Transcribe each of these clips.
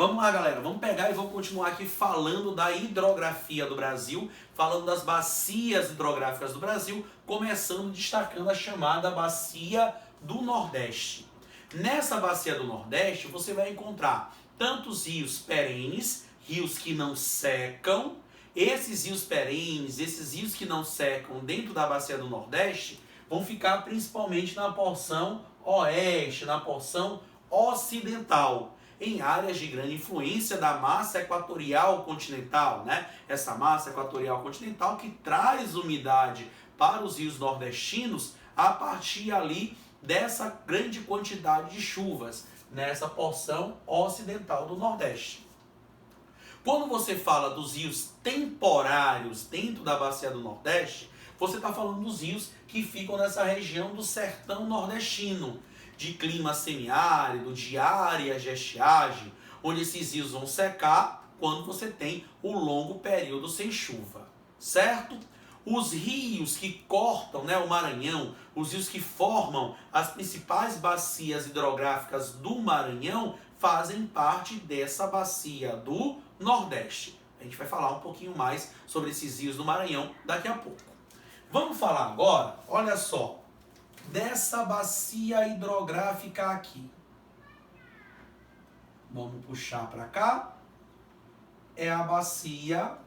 Vamos lá, galera, vamos pegar e vamos continuar aqui falando da hidrografia do Brasil, falando das bacias hidrográficas do Brasil, começando destacando a chamada Bacia do Nordeste. Nessa Bacia do Nordeste, você vai encontrar tantos rios perenes, rios que não secam. Esses rios perenes, esses rios que não secam dentro da Bacia do Nordeste, vão ficar principalmente na porção oeste, na porção ocidental, em áreas de grande influência da massa equatorial continental, né? Essa massa equatorial continental que traz umidade para os rios nordestinos a partir ali dessa grande quantidade de chuvas, nessa porção ocidental do Nordeste. Quando você fala dos rios temporários dentro da Bacia do Nordeste, você está falando dos rios que ficam nessa região do sertão nordestino, de clima semiárido, de áreas de estiagem, onde esses rios vão secar quando você tem o longo período sem chuva, certo? Os rios que cortam, né, o Maranhão, os rios que formam as principais bacias hidrográficas do Maranhão, fazem parte dessa bacia do Nordeste. A gente vai falar um pouquinho mais sobre esses rios do Maranhão daqui a pouco. Vamos falar agora, olha só, dessa bacia hidrográfica aqui. Vamos puxar para cá. É a bacia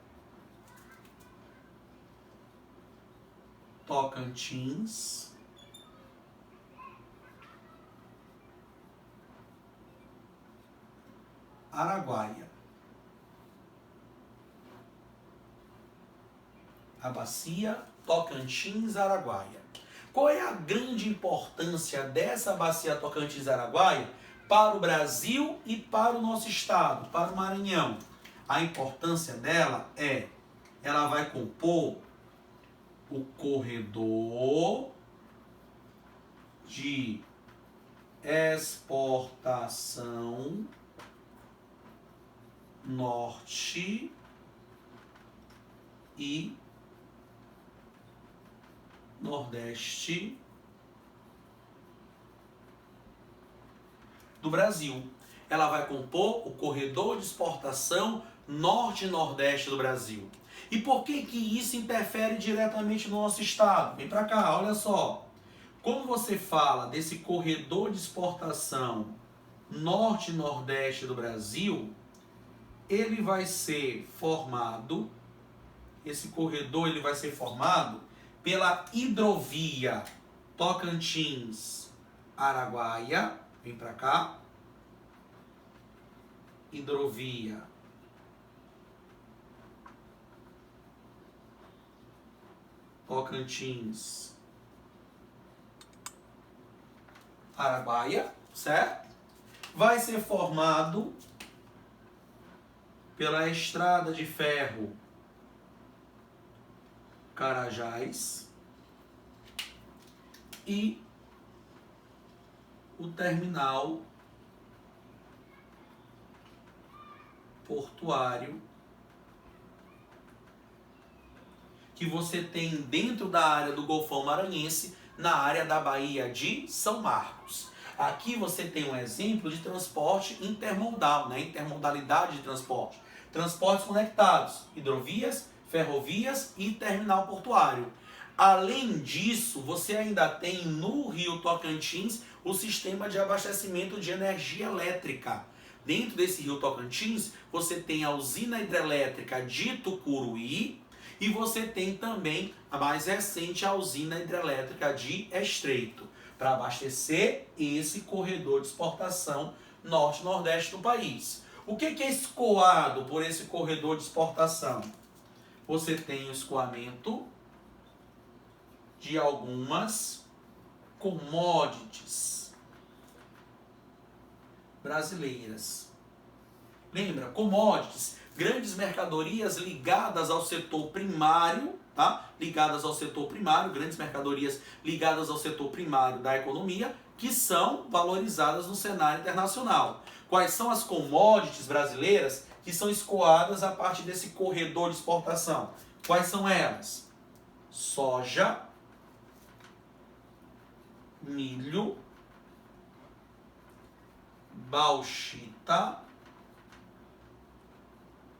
Tocantins, Araguaia. A bacia Tocantins, Araguaia. Qual é a grande importância dessa bacia Tocantins, Araguaia para o Brasil e para o nosso estado, para o Maranhão? A importância dela ela vai compor o corredor de exportação norte e nordeste do Brasil. Ela vai compor o corredor de exportação norte e nordeste do Brasil. E por que que isso interfere diretamente no nosso estado? Vem para cá, olha só. Quando você fala desse corredor de exportação norte e nordeste do Brasil, ele vai ser formado, esse corredor ele vai ser formado pela hidrovia Tocantins-Araguaia, vem para cá, hidrovia Tocantins-Araguaia, certo? Vai ser formado pela estrada de ferro Carajás e o terminal portuário que você tem dentro da área do Golfão Maranhense, na área da Baía de São Marcos. Aqui você tem um exemplo de transporte intermodal, né? Intermodalidade de transporte. Transportes conectados, hidrovias, ferrovias e terminal portuário. Além disso, você ainda tem no Rio Tocantins o sistema de abastecimento de energia elétrica. Dentro desse Rio Tocantins, você tem a usina hidrelétrica de Tucuruí e você tem também a mais recente, a usina hidrelétrica de Estreito, para abastecer esse corredor de exportação norte-nordeste do país. O que é escoado por esse corredor de exportação? Você tem o escoamento de algumas commodities brasileiras. Lembra? Commodities, grandes mercadorias ligadas ao setor primário, tá? Ligadas ao setor primário, grandes mercadorias ligadas ao setor primário da economia, que são valorizadas no cenário internacional. Quais são as commodities brasileiras que são escoadas a partir desse corredor de exportação? Quais são elas? Soja, milho, bauxita,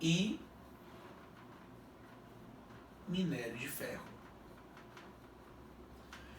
e minério de ferro.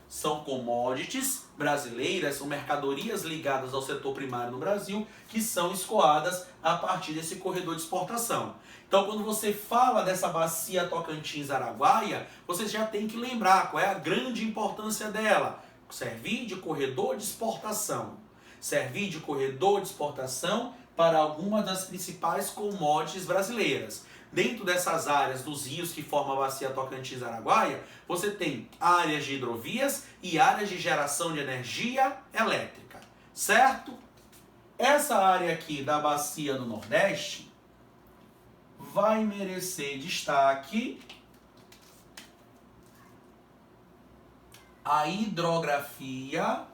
São commodities brasileiras, são mercadorias ligadas ao setor primário no Brasil, que são escoadas a partir desse corredor de exportação. Então, quando você fala dessa bacia Tocantins-Araguaia, você já tem que lembrar qual é a grande importância dela. Servir de corredor de exportação. Servir de corredor de exportação para algumas das principais commodities brasileiras. Dentro dessas áreas dos rios que formam a bacia Tocantins-Araguaia, você tem áreas de hidrovias e áreas de geração de energia elétrica, certo? Essa área aqui da bacia do Nordeste vai merecer destaque a hidrografia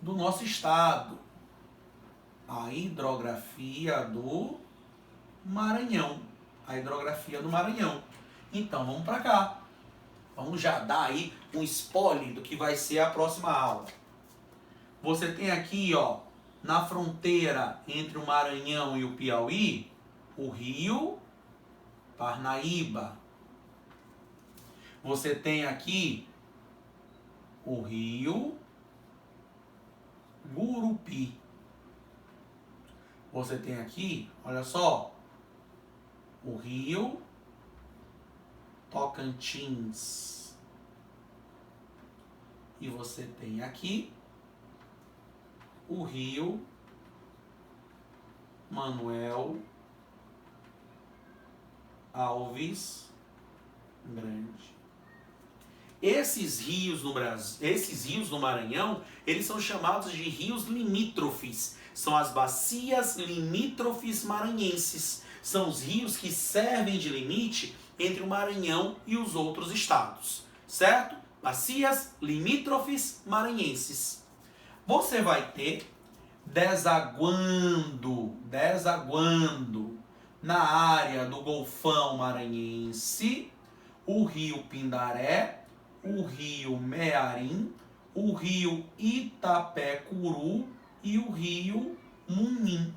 do nosso estado, a hidrografia do Maranhão, a hidrografia do Maranhão. Então vamos para cá, vamos já dar aí um spoiler do que vai ser a próxima aula. Você tem aqui, ó, na fronteira entre o Maranhão e o Piauí, o rio Parnaíba. Você tem aqui o rio Gurupi. Você tem aqui, olha só, o rio Tocantins. E você tem aqui o rio Manuel Alves Grande. Esses rios no Brasil, esses rios no Maranhão, eles são chamados de rios limítrofes. São as bacias limítrofes maranhenses. São os rios que servem de limite entre o Maranhão e os outros estados, certo? Bacias limítrofes maranhenses. Você vai ter desaguando na área do Golfão Maranhense, o rio Pindaré, o rio Mearim, o rio Itapecuru e o rio Munim.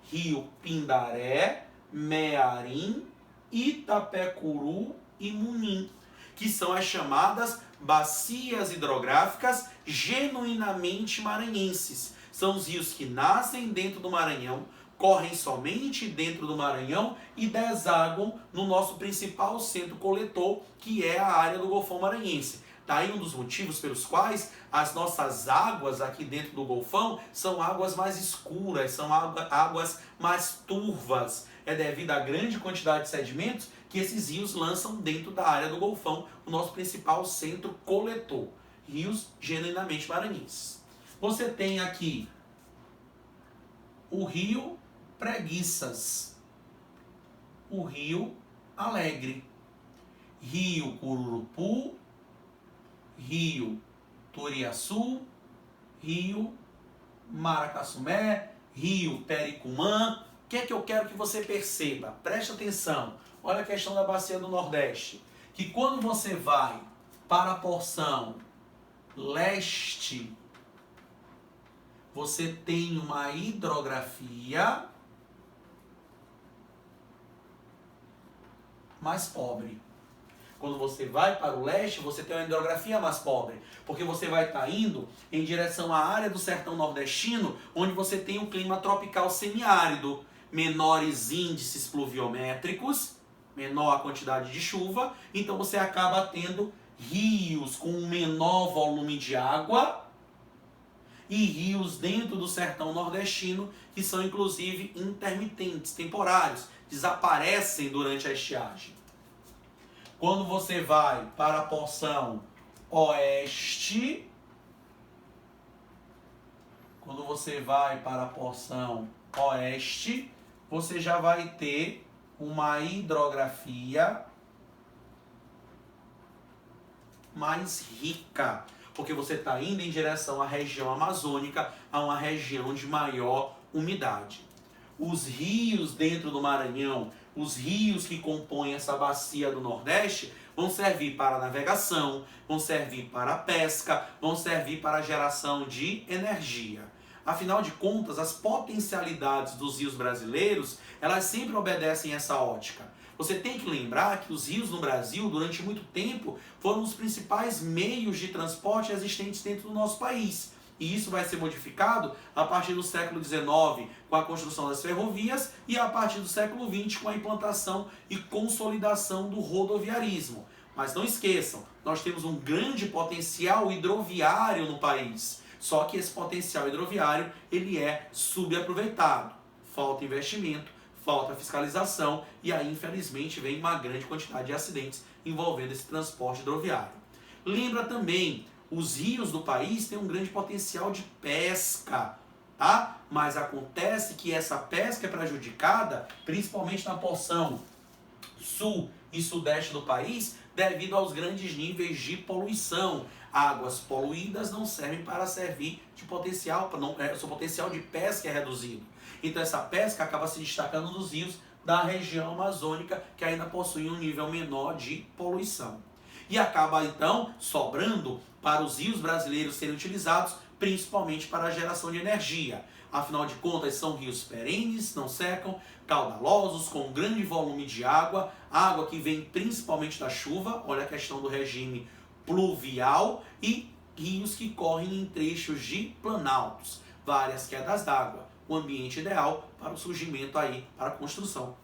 Rio Pindaré, Mearim, Itapecuru e Munim, que são as chamadas bacias hidrográficas genuinamente maranhenses. São os rios que nascem dentro do Maranhão, correm somente dentro do Maranhão e desaguam no nosso principal centro coletor, que é a área do Golfão Maranhense. Daí um dos motivos pelos quais as nossas águas aqui dentro do Golfão são águas mais escuras, são águas mais turvas. É devido à grande quantidade de sedimentos que esses rios lançam dentro da área do Golfão, o nosso principal centro coletor. Rios genuinamente maranhenses. Você tem aqui o rio Preguiças, o rio Alegre, rio Cururupu, rio Turiaçu, rio Maracaçumé, rio Pericumã. O que é que eu quero que você perceba? Preste atenção. Olha a questão da bacia do Nordeste. Que quando você vai para a porção leste, você tem uma hidrografia mais pobre. Quando você vai para o leste, você tem uma hidrografia mais pobre, porque você vai estar indo em direção à área do sertão nordestino, onde você tem um clima tropical semiárido, menores índices pluviométricos, menor a quantidade de chuva, então você acaba tendo rios com um menor volume de água e rios dentro do sertão nordestino que são inclusive intermitentes, temporários, desaparecem durante a estiagem. Quando você vai para a porção oeste, você já vai ter uma hidrografia mais rica, porque você está indo em direção à região amazônica, a uma região de maior umidade. Os rios dentro do Maranhão, os rios que compõem essa bacia do Nordeste, vão servir para a navegação, vão servir para a pesca, vão servir para a geração de energia. Afinal de contas, as potencialidades dos rios brasileiros, elas sempre obedecem essa ótica. Você tem que lembrar que os rios no Brasil, durante muito tempo, foram os principais meios de transporte existentes dentro do nosso país. E isso vai ser modificado a partir do século XIX, com a construção das ferrovias, e a partir do século XX, com a implantação e consolidação do rodoviarismo. Mas não esqueçam, nós temos um grande potencial hidroviário no país. Só que esse potencial hidroviário, ele é subaproveitado. Falta investimento, falta fiscalização, e aí, infelizmente, vem uma grande quantidade de acidentes envolvendo esse transporte hidroviário. Lembra também, os rios do país têm um grande potencial de pesca, tá? Mas acontece que essa pesca é prejudicada, principalmente na porção sul e sudeste do país, devido aos grandes níveis de poluição. Águas poluídas não servem para servir de potencial, seu potencial de pesca é reduzido. Então essa pesca acaba se destacando nos rios da região amazônica, que ainda possuem um nível menor de poluição. E acaba então sobrando para os rios brasileiros serem utilizados principalmente para a geração de energia. Afinal de contas, são rios perenes, não secam, caudalosos, com um grande volume de água, água que vem principalmente da chuva, olha a questão do regime pluvial, e rios que correm em trechos de planaltos, várias quedas d'água, o ambiente ideal para o surgimento aí, para a construção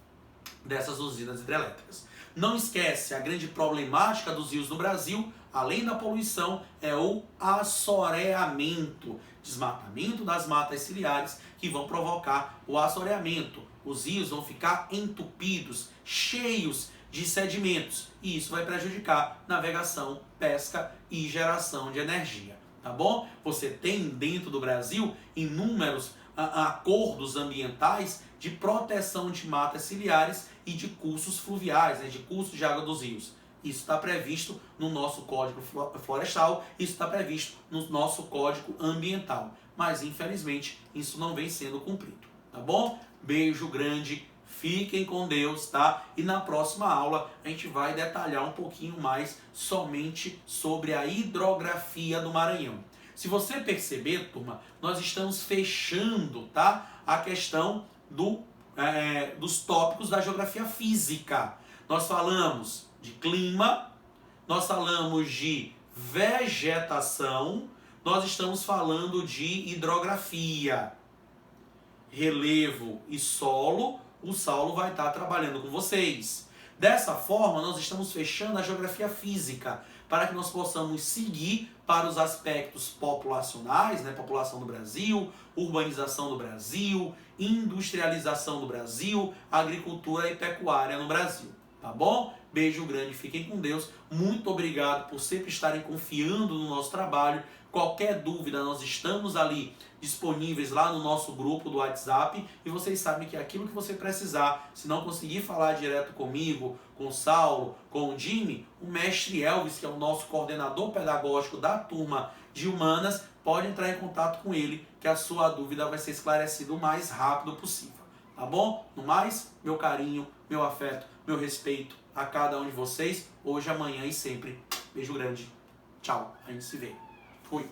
dessas usinas hidrelétricas. Não esquece, a grande problemática dos rios no Brasil, além da poluição, é o assoreamento, desmatamento das matas ciliares que vão provocar o assoreamento. Os rios vão ficar entupidos, cheios de sedimentos, e isso vai prejudicar navegação, pesca e geração de energia, tá bom? Você tem dentro do Brasil inúmeros acordos ambientais de proteção de matas ciliares e de cursos fluviais, né, de cursos de água dos rios. Isso está previsto no nosso Código Florestal, isso está previsto no nosso Código Ambiental. Mas, infelizmente, isso não vem sendo cumprido, tá bom? Beijo grande, fiquem com Deus, tá? E na próxima aula a gente vai detalhar um pouquinho mais somente sobre a hidrografia do Maranhão. Se você perceber, turma, nós estamos fechando, tá, a questão dos tópicos da geografia física. Nós falamos de clima, nós falamos de vegetação, nós estamos falando de hidrografia, relevo e solo. O Saulo vai estar trabalhando com vocês. Dessa forma, nós estamos fechando a geografia física, para que nós possamos seguir para os aspectos populacionais, né? População do Brasil, urbanização do Brasil, industrialização do Brasil, agricultura e pecuária no Brasil, tá bom? Beijo grande, fiquem com Deus. Muito obrigado por sempre estarem confiando no nosso trabalho. Qualquer dúvida, nós estamos ali disponíveis lá no nosso grupo do WhatsApp, e vocês sabem que aquilo que você precisar, se não conseguir falar direto comigo, com o Saulo, com o Jimmy, o mestre Elvis, que é o nosso coordenador pedagógico da turma de Humanas, pode entrar em contato com ele, que a sua dúvida vai ser esclarecida o mais rápido possível, tá bom? No mais, meu carinho, meu afeto, meu respeito a cada um de vocês, hoje, amanhã e sempre. Beijo grande. Tchau. A gente se vê. Fui.